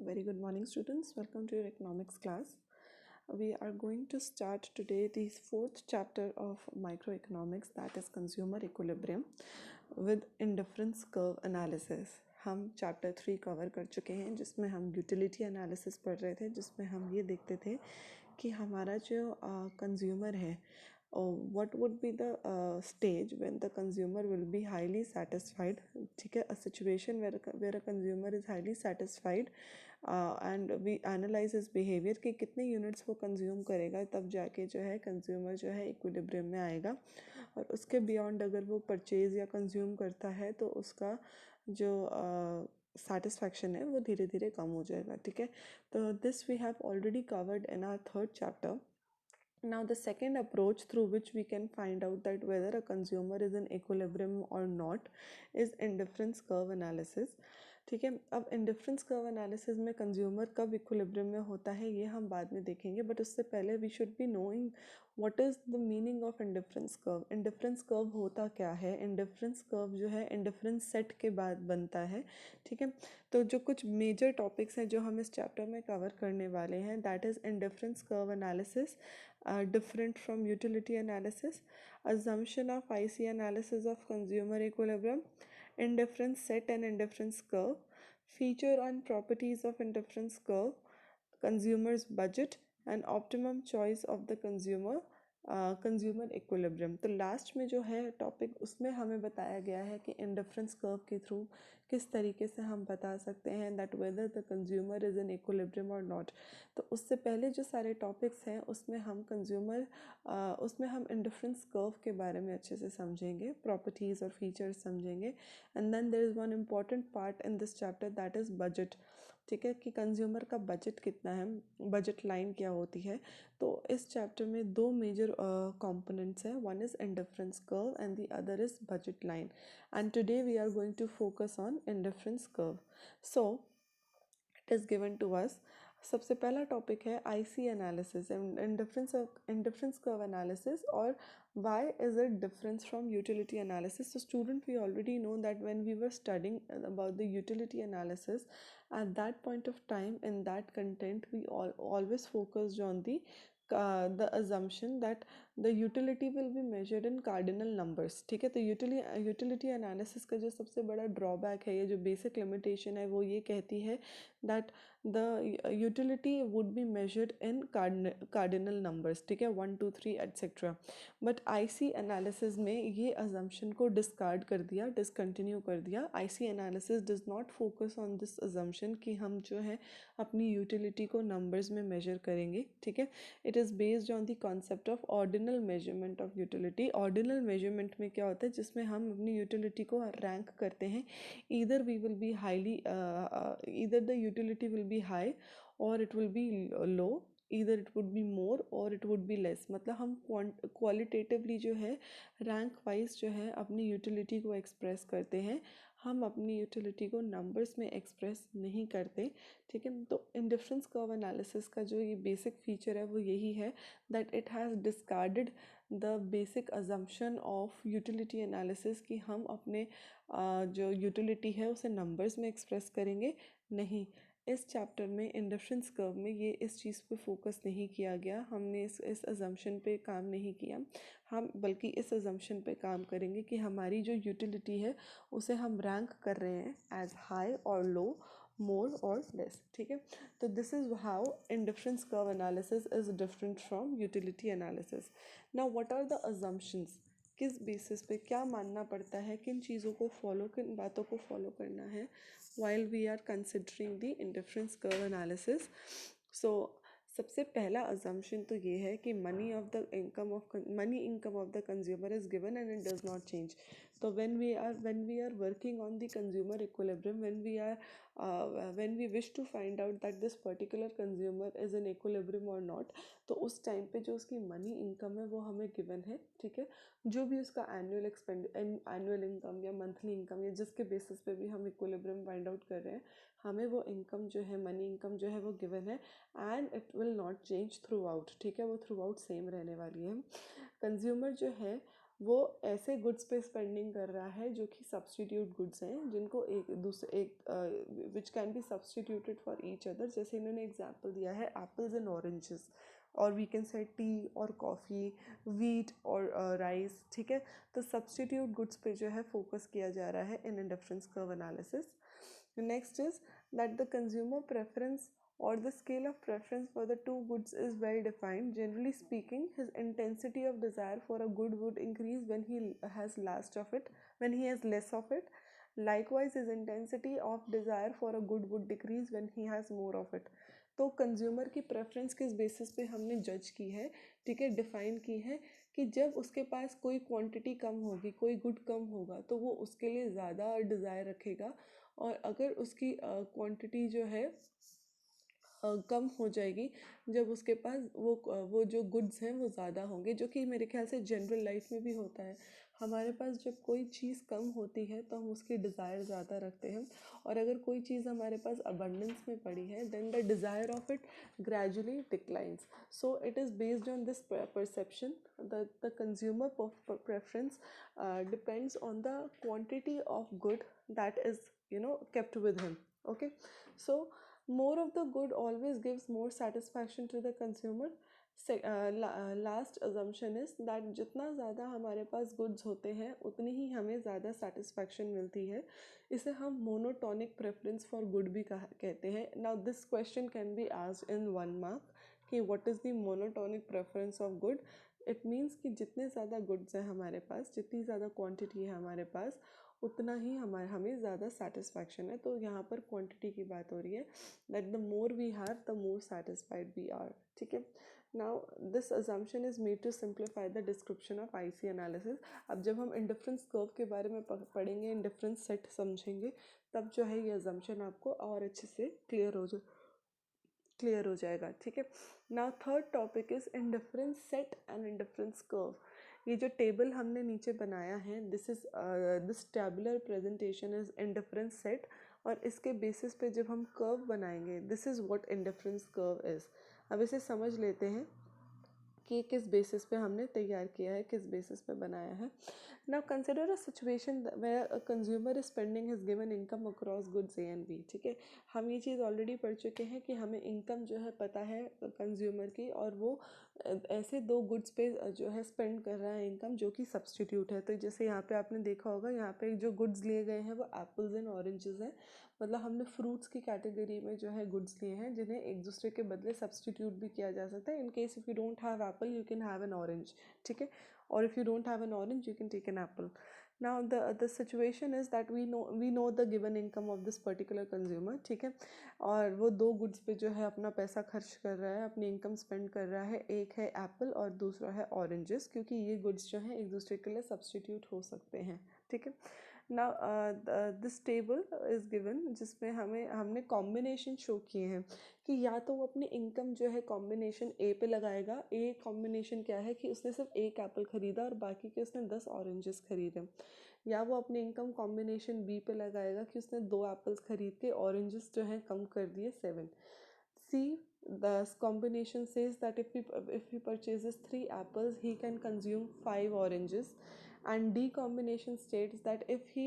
Very good morning, students. Welcome to your economics class. We are going to start today the fourth chapter of microeconomics, that is consumer equilibrium, with indifference curve analysis. हम chapter 3 cover कर चुके हैं, जिसमें हम utility analysis पढ़ रहे थे, जिसमें हम ये देखते थे कि हमारा जो कंज्यूमर है, what would be the stage when the consumer will be highly satisfied. ठीक है, a situation where a consumer is highly satisfied and we analyze his behavior कि कितने यूनिट्स वो कंज्यूम करेगा, तब जाके जो है कंज्यूमर जो है इक्विलिब्रियम में आएगा. और उसके बियॉन्ड अगर वो परचेज या कंज्यूम करता है तो उसका जो सेटिस्फैक्शन है वो धीरे धीरे कम हो जाएगा. ठीक है, तो this we have already covered in our third chapter. Now the second approach through which we can find out that whether a consumer is in equilibrium or not is indifference curve analysis. ठीक है, अब indifference curve analysis में consumer कब equilibrium में होता है ये हम बाद में देखेंगे, बट उससे पहले we should be knowing what is the meaning of indifference curve. Indifference curve होता क्या है? इंडिफरेंस कर्व जो है इंडिफरेंस सेट के बाद बनता है. ठीक है, तो जो कुछ मेजर टॉपिक्स हैं जो हम इस चैप्टर में कवर करने वाले हैं, that is indifference curve analysis, different from utility analysis, assumption of IC analysis of consumer equilibrium, indifference set and indifference curve, feature and properties of indifference curve, consumer's budget and optimum choice of the consumer, consumer equilibrium. तो last में जो है topic, उसमें हमें बताया गया है कि इंडिफरेंस कर्व के थ्रू किस तरीके से हम बता सकते हैं that whether the consumer is in equilibrium और नॉट. तो उससे पहले जो सारे टॉपिक्स हैं उसमें हम उसमें हम इंडिफरेंस कर्व के बारे में अच्छे से समझेंगे, प्रॉपर्टीज़ और फीचर्स समझेंगे. And then there is one important part in this chapter, that is budget. ठीक है, कि कंज्यूमर का बजट कितना है, बजट लाइन क्या होती है. तो इस चैप्टर में दो मेजर components हैं, one is indifference curve and the other is budget line, and today we are going to focus on indifference curve. So it is given to us. सबसे पहला टॉपिक है IC analysis and indifference curve analysis, और why is it different from utility analysis. So student, we already know that when we were studying about the utility analysis, at that point of time in that content we always focused on the assumption that the utility will be measured in cardinal numbers. ठीक है, तो utility analysis का जो सबसे बड़ा drawback है, ये जो बेसिक लिमिटेशन है, वो ये कहती है that the utility would be measured in cardinal numbers. ठीक है, 1 2 3 एट्सेट्रा. बट आईसी एनालिसिस में ये अजम्पशन को डिस्कार्ड कर दिया, डिसकंटिन्यू कर दिया. IC analysis does not focus on this assumption कि हम जो है अपनी यूटिलिटी को नंबर्स में मेजर करेंगे. ठीक है, it is based on the concept of ordinal measurement of utility. Ordinal measurement में क्या होता है, जिसमें हम अपनी यूटिलिटी को रैंक करते हैं. Either we will be highly, either the utility will be high और it will be low, either it would be more और इट वुड बी लेस. मतलब हम क्वालिटेटिवली जो है रैंक वाइज जो है अपनी यूटिलिटी को एक्सप्रेस करते हैं. हम अपनी यूटिलिटी को नंबर्स में एक्सप्रेस नहीं करते. ठीक है, तो इंडिफरेंस कर्व एनालिसिस का जो ये बेसिक फीचर है वो यही है that it has discarded the basic assumption of utility analysis कि हम अपने जो यूटिलिटी है उसे नंबर्स में एक्सप्रेस करेंगे. नहीं, इस चैप्टर में इंडिफरेंस कर्व में ये इस चीज़ पे फोकस नहीं किया गया. हमने इस अजम्पशन पे काम नहीं किया. हम बल्कि इस अजम्पशन पे काम करेंगे कि हमारी जो यूटिलिटी है उसे हम रैंक कर रहे हैं एज हाई और लो, मोर और लेस. ठीक है, तो this is how indifference curve analysis is different from utility analysis. Now what are the assumptions, किस बेसिस पे क्या मानना पड़ता है, किन चीज़ों को फॉलो, किन बातों को फॉलो करना है while we are considering the indifference curve analysis. So सबसे पहला assumption तो ये है कि money income of the consumer is given and it does not change. तो when we are working on the consumer equilibrium, when we wish to find out that this particular consumer is in equilibrium or not, तो उस time पे जो उसकी money income है वो हमें given है. ठीक है, जो भी उसका एनुअल इनकम या मंथली इनकम या जिसके बेसिस पे भी हम इक्विलिब्रियम फाइंड आउट कर रहे हैं, हमें वो इनकम जो है, मनी इनकम जो है वो गिवन है and it will not change through out. ठीक है, वो थ्रू आउट सेम रहने वाली है. कंज्यूमर जो है वो ऐसे गुड्स पे स्पेंडिंग कर रहा है जो कि सब्सटीट्यूट गुड्स हैं, जिनको एक दूसरे which can be substituted for each other. जैसे इन्होंने एग्जांपल दिया है एप्पल्स एंड ऑरेंजेस, और वी कैन से टी और कॉफ़ी, वीट और राइस, ठीक है। तो सब्सटीट्यूट गुड्स पे जो है फोकस किया जा रहा है in indifference curve analysis. Next is that the consumer preference or the scale of preference for the two goods is well defined. Generally speaking, his intensity of desire for a good would increase when he has less of it. Likewise, his intensity of desire for a good would decrease when he has more of it. तो consumer की preference किस basis पे हमने जज की है, ठीक है, डिफाइन की है कि जब उसके पास कोई क्वांटिटी कम होगी, कोई गुड कम होगा, तो वो उसके लिए ज़्यादा डिज़ायर रखेगा, और अगर उसकी क्वांटिटी जो है कम हो जाएगी जब उसके पास वो जो गुड्स हैं वो ज़्यादा होंगे, जो कि मेरे ख्याल से जनरल लाइफ में भी होता है। हमारे पास जब कोई चीज़ कम होती है तो हम उसकी डिज़ायर ज़्यादा रखते हैं, और अगर कोई चीज़ हमारे पास अबंडेंस में पड़ी है then the desire of it gradually declines. So it is based on this perception the consumer preference depends on the quantity of good that is kept with him. Okay, so more of the good always gives more satisfaction to the consumer. Last assumption is that जितना ज़्यादा हमारे पास goods होते हैं उतनी ही हमें ज़्यादा satisfaction मिलती है। इसे हम monotonic preference for good भी कहते हैं। Now this question can be asked in 1 mark कि what is the monotonic preference of good? It means कि जितने ज़्यादा goods हैं हमारे पास, जितनी ज़्यादा quantity है हमारे पास, उतना ही हमें ज़्यादा सेटिस्फैक्शन है। तो यहाँ पर क्वांटिटी की बात हो रही है, that the more we have the more satisfied we are, ठीक है। Now this assumption is made to simplify the description of IC analysis. अब जब हम इंडिफरेंस कर्व के बारे में पढ़ेंगे, इंडिफरेंस सेट समझेंगे, तब जो है ये अजम्पशन आपको और अच्छे से क्लियर हो जाएगा, ठीक है। Now third topic is indifference set and indifference curve. ये जो टेबल हमने नीचे बनाया है, this tabular presentation is indifference set, और इसके बेसिस पे जब हम कर्व बनाएंगे, this is what indifference curve is. अब इसे समझ लेते हैं कि किस बेसिस पे हमने तैयार किया है, किस बेसिस पे बनाया है। Now consider a situation where a consumer is spending his given income across goods A and B, ठीक है। हम ये चीज़ ऑलरेडी पढ़ चुके हैं कि हमें इनकम जो है पता है कंज्यूमर की, और वो ऐसे दो गुड्स पे जो है स्पेंड कर रहा है इनकम जो कि सब्सटीट्यूट है। तो जैसे यहाँ पे आपने देखा होगा, यहाँ पे जो गुड्स लिए गए हैं वो एप्पल्स एंड ऑरेंजेस हैं, मतलब हमने फ्रूट्स की कैटेगरी में जो है गुड्स लिए हैं जिन्हें एक दूसरे के बदले सब्सटीट्यूट भी किया जा सकता है। In case if you don't have Apple you can have an orange, ठीक है, और if you don't have an orange you can take an apple. Now the situation is that we know the given income of this particular consumer, ठीक है, और वो दो goods पे जो है अपना पैसा खर्च कर रहा है, अपनी इनकम स्पेंड कर रहा है। एक है एप्पल और दूसरा है ऑरेंजेस, क्योंकि ये गुड्स जो हैं एक दूसरे के लिए सब्सटीट्यूट हो सकते हैं, ठीक है। Now this table is given, जिसमें हमने कॉम्बिनेशन शो किए हैं कि या तो वो अपनी इनकम जो है कॉम्बिनेशन ए पे लगाएगा। ए कॉम्बिनेशन क्या है कि उसने सिर्फ एक एप्पल ख़रीदा और बाकी के उसने 10 ऑरेंजेस खरीदे, या वो अपनी इनकम कॉम्बिनेशन बी पे लगाएगा कि उसने 2 एप्पल्स खरीद के ऑरेंजेस जो हैं कम कर दिए 7। सी the combination says that if he purchases 3 apples he can consume 5 oranges, and D combination states that if he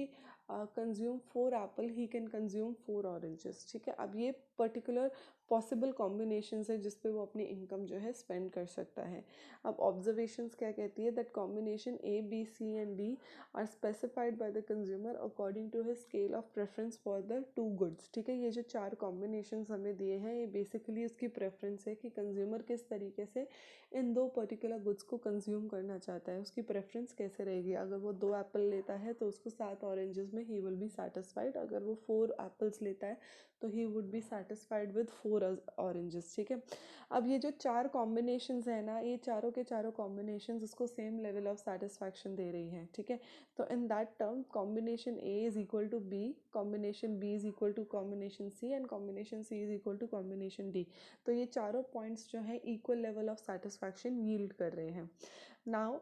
consume 4 apple he can consume 4 oranges, ठीक है। अब ये पर्टिकुलर पॉसिबल कॉम्बिनेशंस है जिस पे वो अपनी इनकम जो है स्पेंड कर सकता है। अब ऑब्जर्वेशंस क्या कहती है, that combination A B C and D are specified by the consumer according to his scale of preference for the two goods, ठीक है। ये जो 4 कॉम्बिनेशंस हमें दिए हैं ये बेसिकली उसकी प्रेफरेंस है कि कंज्यूमर किस तरीके से इन दो पर्टिकुलर गुड्स को कंज्यूम करना चाहता है, उसकी प्रेफरेंस कैसे रहेगी। अगर वो 2 एप्पल लेता है तो उसको 7 ऑरेंजेस में ही विल बी सेटिस्फाइड, अगर वो 4 एप्पल्स लेता है तो he would be satisfied with 4 oranges, ठीक है। अब ये जो 4 कॉम्बिनेशंस है ना, ये चारों के चारों कॉम्बिनेशंस उसको सेम लेवल ऑफ सेटिस्फैक्शन दे रही हैं, ठीक है। तो in that term combination A is equal to B, combination B is equal to combination C, and combination C is equal to combination D. तो ये चारों पॉइंट्स जो हैं equal level of satisfaction yield कर रहे हैं। नाउ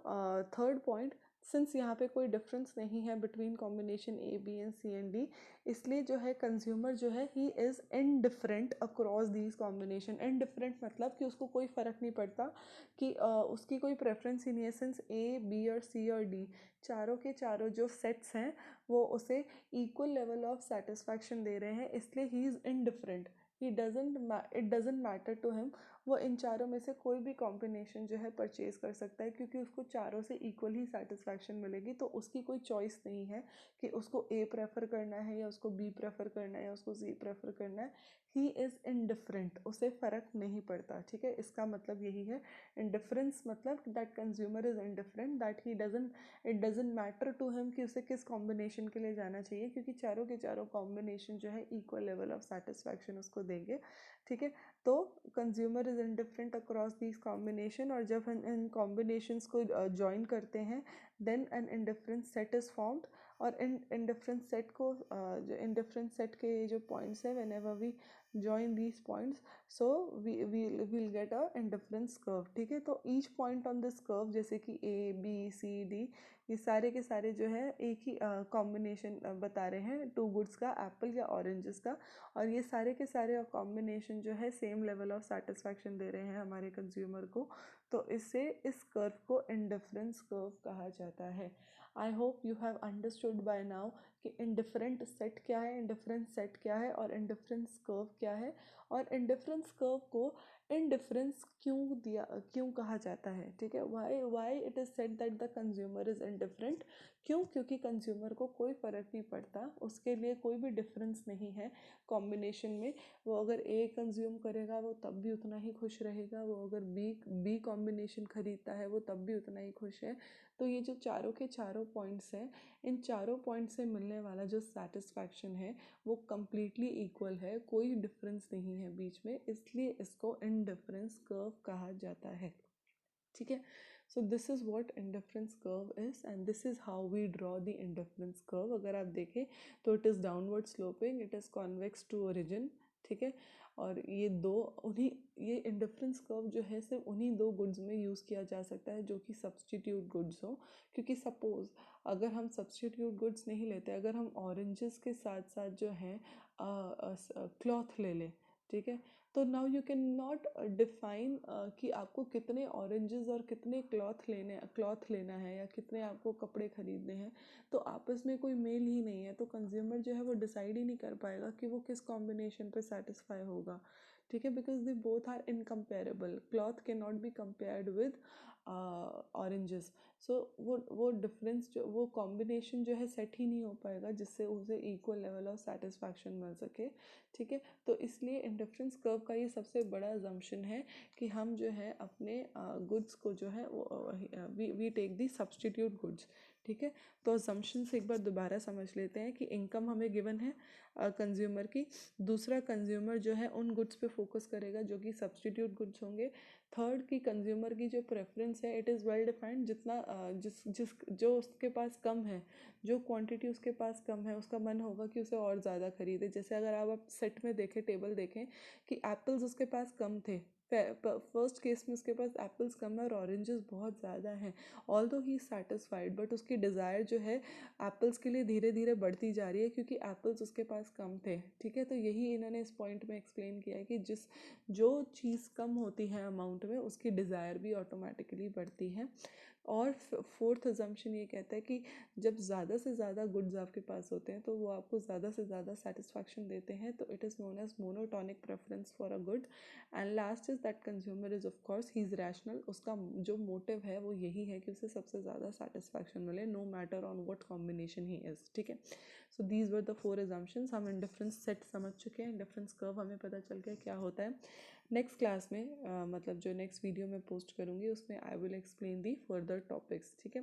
थर्ड पॉइंट, सिंस यहाँ पे कोई डिफरेंस नहीं है between combination A B and C and D, इसलिए जो है कंज्यूमर जो है he is indifferent across these combination. Indifferent मतलब कि उसको कोई फ़र्क नहीं पड़ता, कि उसकी कोई प्रेफरेंस ही नहीं है, सिंस ए बी और सी और डी चारों के चारों जो सेट्स हैं वो उसे इक्वल लेवल ऑफ सेटिस्फैक्शन दे रहे हैं, इसलिए he is indifferent. It doesn't matter to him, वो इन चारों में से कोई भी कॉम्बिनेशन जो है परचेज कर सकता है, क्योंकि उसको चारों से इक्वल ही सेटिस्फैक्शन मिलेगी। तो उसकी कोई चॉइस नहीं है कि उसको ए प्रेफर करना है या उसको बी प्रेफर करना है या उसको सी प्रेफर करना है। ही इज़ इनडिफरेंट, उसे फ़र्क नहीं पड़ता। ठीक है, इसका मतलब यही है। इनडिफरेंस मतलब that consumer is indifferent, that he doesn't it doesn't matter to him कि उसे किस कॉम्बिनेशन के लिए जाना चाहिए, क्योंकि चारों के चारों कॉम्बिनेशन जो है इक्वल लेवल ऑफ सेटिस्फैक्शन उसको देंगे। ठीक है, तो consumer is indifferent across these combination, और जब हम इन कॉम्बिनेशंस को ज्वाइन करते हैं then an indifference set is formed. और इन इंडिफरेंस सेट को जो इंडिफरेंस सेट के जो पॉइंट्स हैं, whenever we join these points, so we'll get a indifference curve. ठीक है, तो each point on this curve, जैसे कि ए बी सी डी, ये सारे के सारे जो है एक ही कॉम्बिनेशन बता रहे हैं टू गुड्स का, एप्पल या ऑरेंजेस का, और ये सारे के सारे कॉम्बिनेशन जो है सेम लेवल ऑफ सेटिस्फैक्शन दे रहे हैं हमारे कंज्यूमर को। तो इससे इस कर्व को इंडिफरेंस कर्व कहा जाता है। I hope you have understood by now कि इंडिफरेंट सेट क्या है, इंडिफरेंस सेट क्या है और इंडिफरेंस कर्व क्या है, और इंडिफरेंस कर्व को इंडिफरेंस क्यों कहा जाता है। ठीक है, why it is said that the consumer is indifferent. क्यों? क्योंकि कंज्यूमर को कोई फ़र्क नहीं पड़ता, उसके लिए कोई भी डिफरेंस नहीं है कॉम्बिनेशन में। वो अगर ए कंज्यूम करेगा वो तब भी उतना ही खुश रहेगा, वो अगर बी कॉम्बिनेशन खरीदता है वो तब भी उतना ही खुश है। तो ये जो चारों के चारों पॉइंट्स हैं, इन चारों पॉइंट से मिलने वाला जो सेटिस्फैक्शन है वो कम्प्लीटली इक्वल है, कोई डिफरेंस नहीं है बीच में, इसलिए इसको इंडिफरेंस कर्व कहा जाता है। ठीक है, so this is what indifference curve is and this is how we draw the indifference curve. अगर आप देखें तो it is downward sloping, it is convex to origin. ठीक है, और ये दो उन्हीं ये इंडिफरेंस कर्व जो है सिर्फ उन्हीं दो गुड्स में यूज़ किया जा सकता है जो कि सब्सटीट्यूट गुड्स हो। क्योंकि सपोज़ अगर हम सब्सटीट्यूट गुड्स नहीं लेते, अगर हम ऑरेंजेस के साथ साथ जो हैं क्लॉथ ले लें, ठीक है, तो now you can not define कि आपको कितने ऑरेंजेस और कितने क्लॉथ लेना है या कितने आपको कपड़े खरीदने हैं, तो आपस में कोई मेल ही नहीं है। तो कंज्यूमर जो है वो डिसाइड ही नहीं कर पाएगा कि वो किस कॉम्बिनेशन पे सेटिस्फाई होगा। ठीक है, because they both are incomparable, cloth can not be compared with oranges. So वो डिफरेंस जो वो कॉम्बिनेशन जो है सेट ही नहीं हो पाएगा जिससे उसे इक्वल लेवल ऑफ सेटिस्फैक्शन मिल सके। ठीक है, तो इसलिए इंडिफरेंस कर्व का ये सबसे बड़ा अजम्पशन है कि हम जो है अपने गुड्स को जो है we take the substitute goods. ठीक है, तो अजम्पशन से एक बार दोबारा समझ लेते हैं कि इनकम हमें गिवन है कंज्यूमर की, दूसरा कंज्यूमर जो है उन गुड्स पे फोकस करेगा जो कि सब्सटीट्यूट गुड्स होंगे, थर्ड की कंज्यूमर की जो प्रेफरेंस है इट इज़ वेल डिफाइंड, जितना जो उसके पास कम है, जो क्वांटिटी उसके पास कम है उसका मन होगा कि उसे और ज़्यादा खरीदे। जैसे अगर आप सेट में देखें, टेबल देखें कि एप्पल्स उसके पास कम थे, फर्स्ट केस में उसके पास एप्पल्स कम है और ऑरेंजेस बहुत ज़्यादा हैं, ऑल्दो ही सेटिस्फाइड, बट उसकी डिज़ायर जो है एप्पल्स के लिए धीरे धीरे बढ़ती जा रही है क्योंकि एप्पल्स उसके पास कम थे। ठीक है, तो यही इन्होंने इस पॉइंट में एक्सप्लेन किया है कि जो चीज़ कम होती है अमाउंट में उसकी डिज़ायर भी ऑटोमेटिकली बढ़ती है। और फोर्थ अजम्पशन ये कहता है कि जब ज़्यादा से ज़्यादा गुड्स आपके पास होते हैं तो वो आपको ज़्यादा से ज़्यादा सेटिस्फैक्शन देते हैं, तो it is known as monotonic preference for a good. And last is that consumer is of course he is rational, उसका जो मोटिव है वो यही है कि उसे सबसे ज़्यादा सेटिस्फैक्शन मिले, no matter on what combination he is. ठीक है, so these were the four assumptions. हम इंडिफरेंस सेट समझ चुके हैं, इंडिफरेंस कर्व हमें पता चल गया क्या होता है। नेक्स्ट क्लास में मतलब जो नेक्स्ट वीडियो में पोस्ट करूँगी उसमें I will explain the further topics. ठीक है,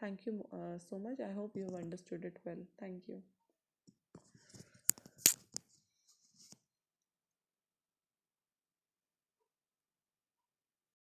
thank you so much, I hope you have understood it well, thank you.